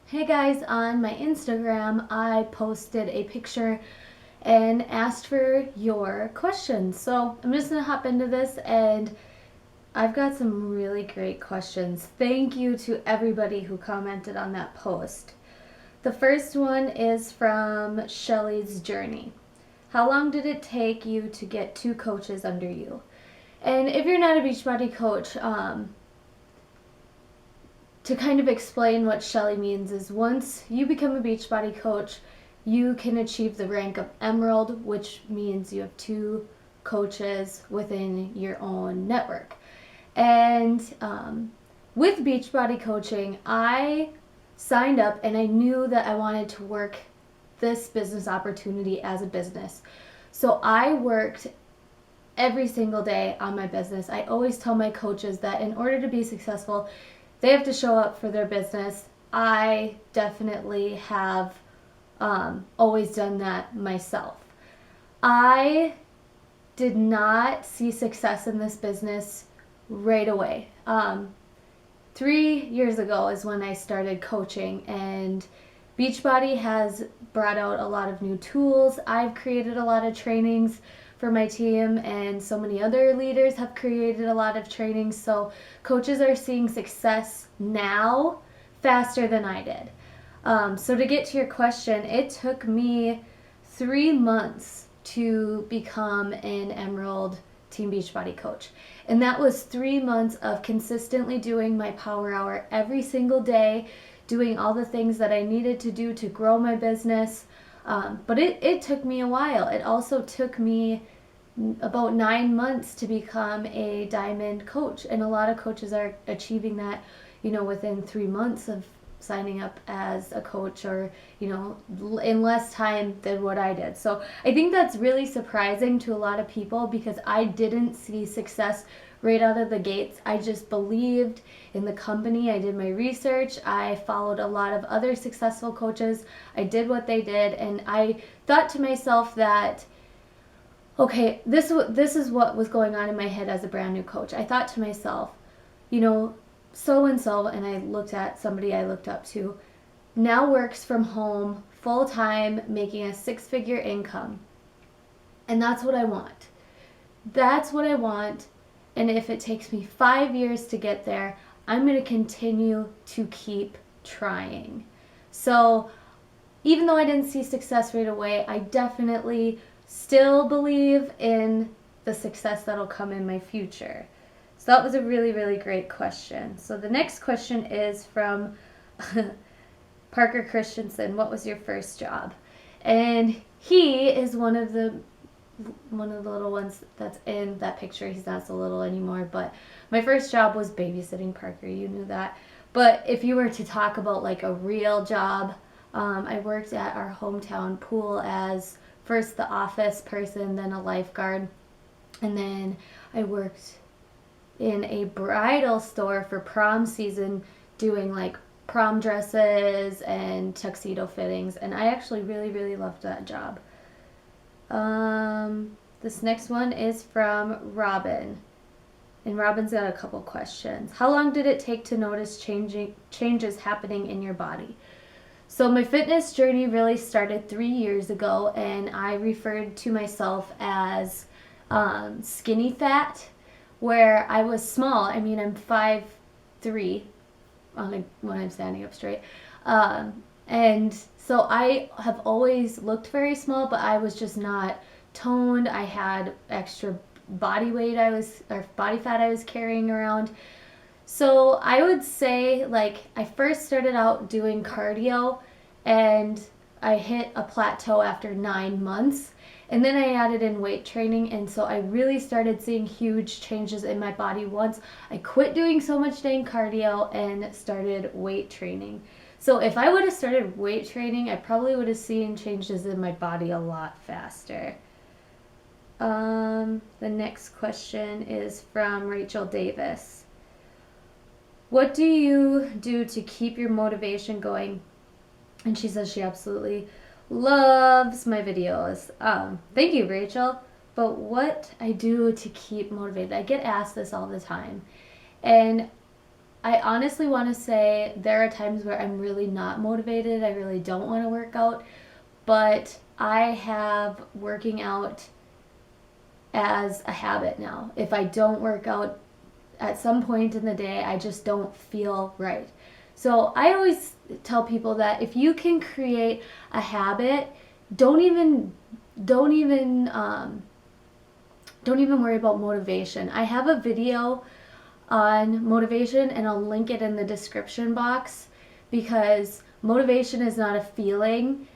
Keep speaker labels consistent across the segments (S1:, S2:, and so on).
S1: Hey guys, on my Instagram, I posted a picture and asked for your questions. So I'm just gonna hop into this, and I've got some really great questions. Thank you to everybody who commented on that post. The first one is from Shelly's Journey. How long did it take you to get two coaches under you? And if you're not a Beachbody coach, to kind of explain what Shelly means is once you become a Beachbody coach, you can achieve the rank of Emerald, which means you have two coaches within your own network. And with Beachbody coaching, I signed up and I knew that I wanted to work this business opportunity as a business. So I worked every single day on my business. I always tell my coaches that in order to be successful, they have to show up for their business. I definitely have always done that myself. I did not see success in this business right away. 3 years ago is when I started coaching, and Beachbody has brought out a lot of new tools. I've created a lot of trainings for my team, and so many other leaders have created a lot of trainings. So coaches are seeing success now faster than I did. So to get to your question, it took me 3 months to become an Emerald Team Beachbody coach. And that was 3 months of consistently doing my power hour every single day, doing all the things that I needed to do to grow my business. But it took me a while. It also took me about 9 months to become a diamond coach. And a lot of coaches are achieving that, within 3 months of signing up as a coach, or, in less time than what I did. So I think that's really surprising to a lot of people because I didn't see success right out of the gates. I just believed in the company. I did my research. I followed a lot of other successful coaches. I did what they did, and I thought to myself that, okay, this is what was going on in my head as a brand new coach. I thought to myself, so and so, and I looked at somebody I looked up to, now works from home full time, making a six-figure income. And that's what I want. That's what I want. And if it takes me 5 years to get there, I'm going to continue to keep trying. So even though I didn't see success right away, I definitely still believe in the success that'll come in my future. So that was a really, really great question. So the next question is from Parker Christensen. What was your first job? And he is one of the little ones that's in that picture. He's not so little anymore, but my first job was babysitting Parker. You knew that. But if you were to talk about like a real job, I worked at our hometown pool as first the office person, then a lifeguard, and then I worked in a bridal store for prom season doing like prom dresses and tuxedo fittings, and I actually really, really loved that job. This next one is from Robin, and Robin's got a couple questions. How long did it take to notice changes happening in your body? So my fitness journey really started 3 years ago, and I referred to myself as skinny fat, where I was small. I mean, I'm 5'3" when I'm standing up straight. And so I have always looked very small, but I was just not toned. I had extra body fat I was carrying around. So I would say, like, I first started out doing cardio, and I hit a plateau after 9 months. And then I added in weight training, and so I really started seeing huge changes in my body once I quit doing so much dang cardio and started weight training. So if I would have started weight training, I probably would have seen changes in my body a lot faster. The next question is from Rachel Davis. What do you do to keep your motivation going? And she says she absolutely loves my videos. Thank you, Rachel. But what I do to keep motivated, I get asked this all the time. And I honestly want to say there are times where I'm really not motivated. I really don't want to work out, but I have working out as a habit now. If I don't work out at some point in the day, I just don't feel right. So I always tell people that if you can create a habit, don't even don't even don't even worry about motivation. I have a video on motivation and I'll link it in the description box, because motivation is not a feeling.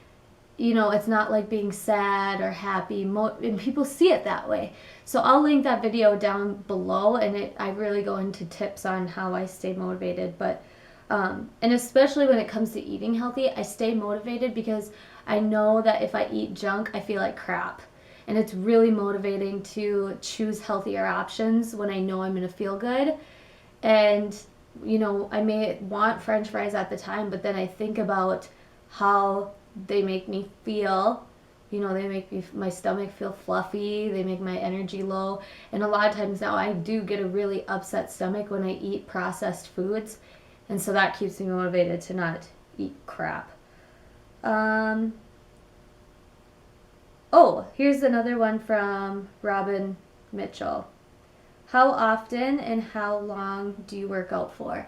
S1: You know, it's not like being sad or happy, and people see it that way. So I'll link that video down below, and I really go into tips on how I stay motivated. But and especially when it comes to eating healthy, I stay motivated because I know that if I eat junk, I feel like crap. And it's really motivating to choose healthier options when I know I'm going to feel good. And, you know, I may want French fries at the time, but then I think about how they make me feel. You know, they make my stomach feel fluffy. They make my energy low. And a lot of times now I do get a really upset stomach when I eat processed foods. And so that keeps me motivated to not eat crap. Oh, here's another one from Robin Mitchell. How often and how long do you work out for?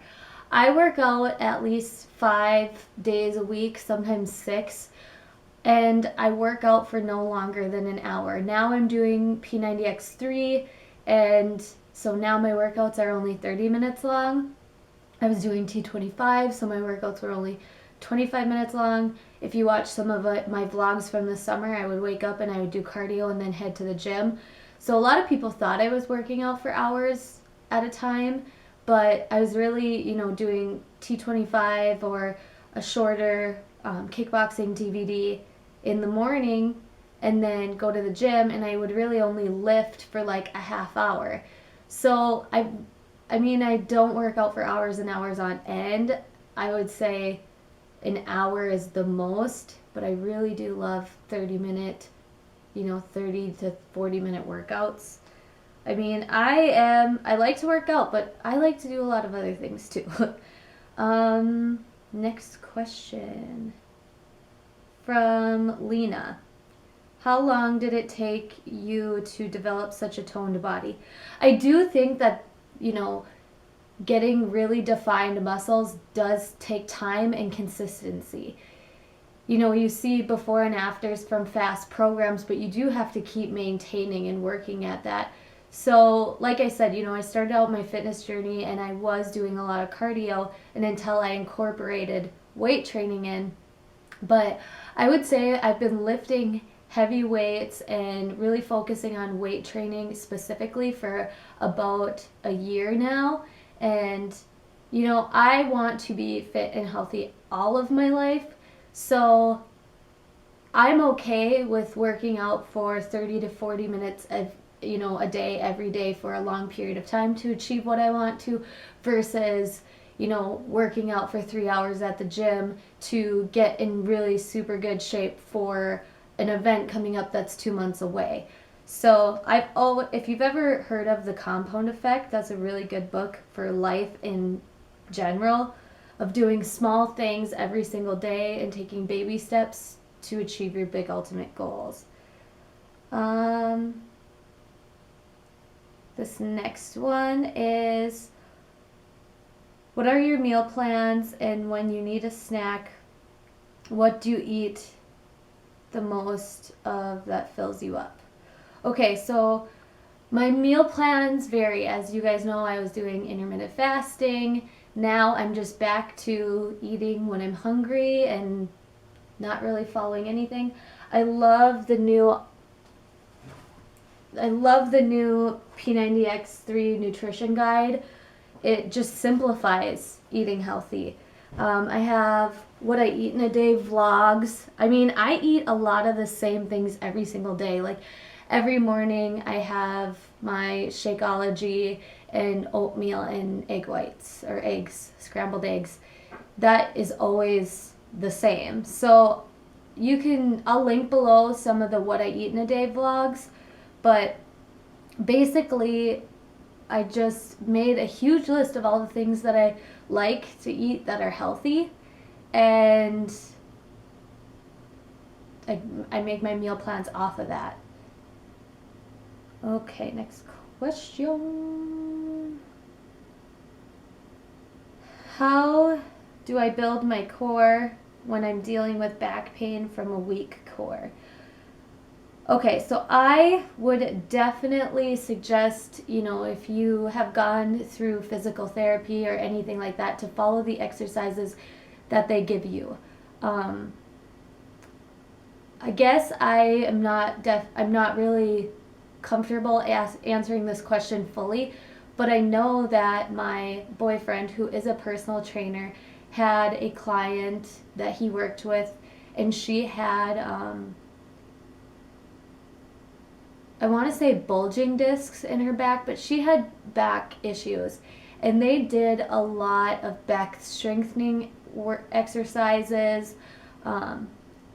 S1: I work out at least 5 days a week, sometimes 6, and I work out for no longer than an hour. Now I'm doing P90X3, and so now my workouts are only 30 minutes long. I was doing T25, so my workouts were only 25 minutes long. If you watch some of my vlogs from the summer, I would wake up and I would do cardio and then head to the gym. So a lot of people thought I was working out for hours at a time, but I was really, you know, doing T25 or a shorter kickboxing DVD in the morning and then go to the gym, and I would really only lift for like a half hour. So I mean, I don't work out for hours and hours on end. I would say an hour is the most, but I really do love 30 to 40 minute workouts. I mean, I like to work out, but I like to do a lot of other things too. Next question from Lena. How long did it take you to develop such a toned body? I do think that, you know, getting really defined muscles does take time and consistency. You know, you see before and afters from fast programs, but you do have to keep maintaining and working at that. So, like I said, you know, I started out my fitness journey and I was doing a lot of cardio, and until I incorporated weight training in. But I would say I've been lifting heavy weights and really focusing on weight training specifically for about a year now. And, you know, I want to be fit and healthy all of my life. So I'm okay with working out for 30 to 40 minutes a day, every day for a long period of time to achieve what I want to, versus, you know, working out for 3 hours at the gym to get in really super good shape for an event coming up that's 2 months away. So if you've ever heard of The Compound Effect, that's a really good book for life in general, of doing small things every single day and taking baby steps to achieve your big ultimate goals. This next one is, what are your meal plans, and when you need a snack, what do you eat the most of that fills you up? Okay, so my meal plans vary. As you guys know, I was doing intermittent fasting. Now I'm just back to eating when I'm hungry and not really following anything. I love the new P90X3 nutrition guide. It just simplifies eating healthy. I have what I eat in a day vlogs. I mean, I eat a lot of the same things every single day. Like every morning I have my Shakeology and oatmeal and egg whites, or eggs, scrambled eggs. That is always the same. So I'll link below some of the what I eat in a day vlogs, but basically I just made a huge list of all the things that I like to eat that are healthy, and I make my meal plans off of that. Okay, next question. How do I build my core when I'm dealing with back pain from a weak core? Okay, so I would definitely suggest, if you have gone through physical therapy or anything like that, to follow the exercises that they give you. I guess I'm not really comfortable answering this question fully, but I know that my boyfriend, who is a personal trainer, had a client that he worked with, and she had I want to say bulging discs in her back, but she had back issues. And they did a lot of back strengthening exercises. And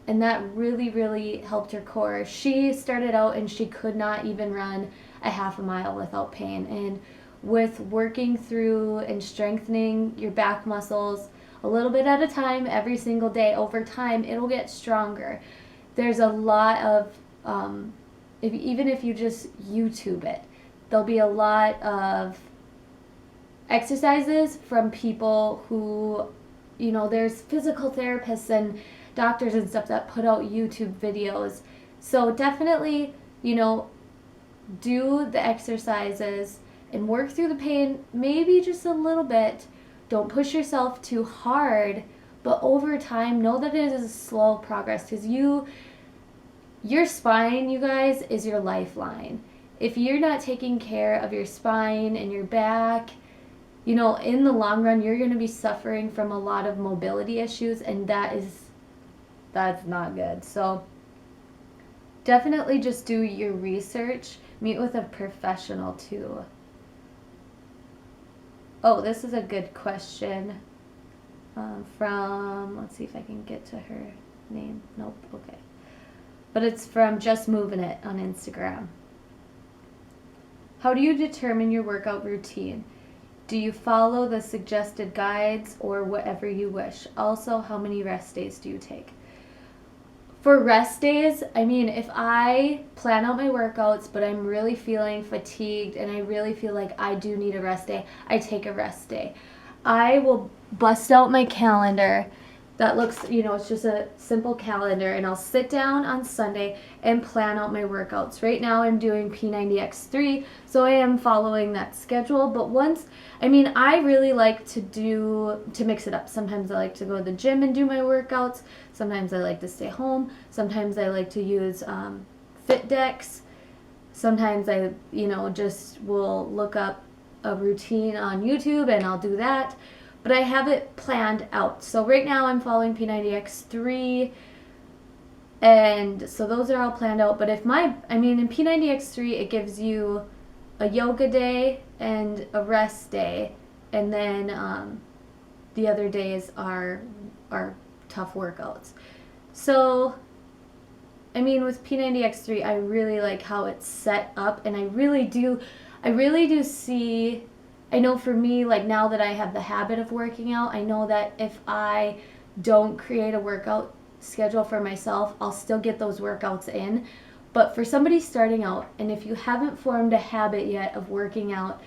S1: that really, really helped her core. She started out and she could not even run a half a mile without pain. And with working through and strengthening your back muscles a little bit at a time, every single day, over time, it'll get stronger. There's a lot of even if you just YouTube it, there'll be a lot of exercises from people who, there's physical therapists and doctors and stuff that put out YouTube videos. So definitely, do the exercises and work through the pain, maybe just a little bit. Don't push yourself too hard, but over time, know that it is a slow progress, because your spine, you guys, is your lifeline. If you're not taking care of your spine and your back, in the long run, you're going to be suffering from a lot of mobility issues, and that's not good. So definitely just do your research. Meet with a professional too. Oh, this is a good question from, let's see if I can get to her name. Nope, okay. But it's from Just Moving It on Instagram. How do you determine your workout routine? Do you follow the suggested guides or whatever you wish? Also, how many rest days do you take? For rest days, if I plan out my workouts, but I'm really feeling fatigued and I really feel like I do need a rest day, I take a rest day. I will bust out my calendar. That looks, it's just a simple calendar, and I'll sit down on Sunday and plan out my workouts. Right now I'm doing P90X3, so I am following that schedule. But I really like to mix it up. Sometimes I like to go to the gym and do my workouts. Sometimes I like to stay home. Sometimes I like to use Fit Decks. Sometimes I, just will look up a routine on YouTube and I'll do that. But I have it planned out. So right now I'm following P90X3, and so those are all planned out. But in P90X3, it gives you a yoga day and a rest day, and then the other days are tough workouts. So, with P90X3, I really like how it's set up, and I really do see. I know for me, now that I have the habit of working out, I know that if I don't create a workout schedule for myself, I'll still get those workouts in. But for somebody starting out, and if you haven't formed a habit yet of working out,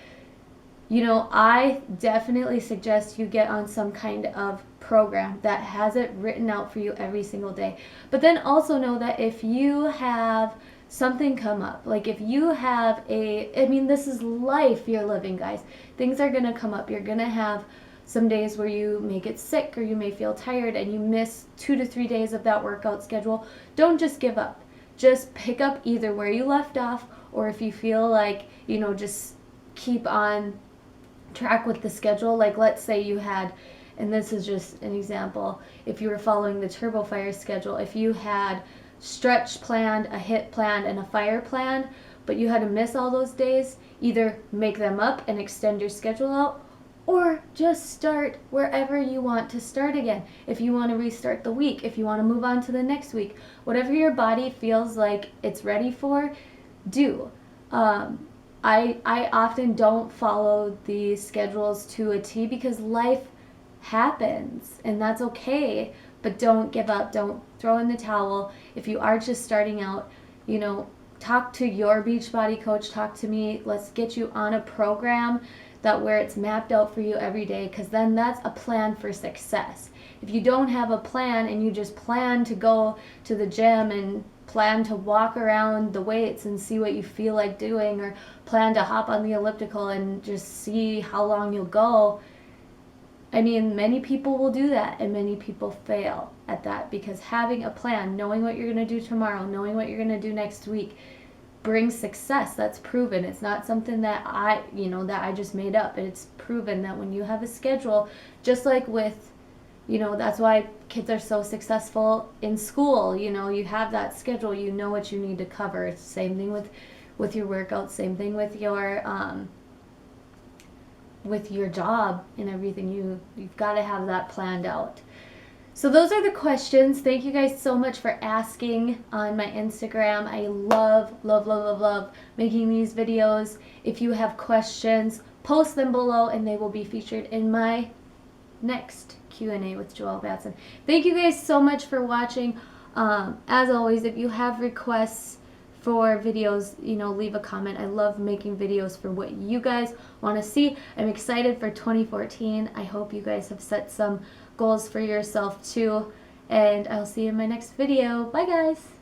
S1: I definitely suggest you get on some kind of program that has it written out for you every single day. But then also know that if you have something come up, if you have this is life you're living, guys. Things are going to come up. You're going to have some days where you may get sick or you may feel tired and you miss 2 to 3 days of that workout schedule. Don't just give up. Just pick up either where you left off, or if you feel like, just keep on track with the schedule. Let's say you had, and this is just an example, if you were following the Turbo Fire schedule, if you had stretch planned, a HIIT planned, and a fire planned, but you had to miss all those days, either make them up and extend your schedule out, or just start wherever you want to start again. If you want to restart the week, if you want to move on to the next week, whatever your body feels like it's ready for, do. I often don't follow the schedules to a T because life happens and that's okay. But don't give up. Don't throw in the towel. If you are just starting out, you know, talk to your Beachbody coach, talk to me. Let's get you on a program that where it's mapped out for you every day, because then that's a plan for success. If you don't have a plan and you just plan to go to the gym and plan to walk around the weights and see what you feel like doing, or plan to hop on the elliptical and just see how long you'll go, I mean, many people will do that and many people fail at that, because having a plan, knowing what you're going to do tomorrow, knowing what you're going to do next week, brings success. That's proven. It's not something that I just made up. It's proven that when you have a schedule, just like with, that's why kids are so successful in school. You have that schedule, you know what you need to cover. It's the same thing with your workouts, same thing with your job and everything. You've got to have that planned out. So those are the questions. Thank you guys so much for asking on my Instagram. I love making these videos. If you have questions, post them below and they will be featured in my next Q&A with Joelle Batson. Thank you guys so much for watching. As always, if you have requests for videos, leave a comment. I love making videos for what you guys want to see. I'm excited for 2014. I hope you guys have set some goals for yourself too, and I'll see you in my next video. Bye guys.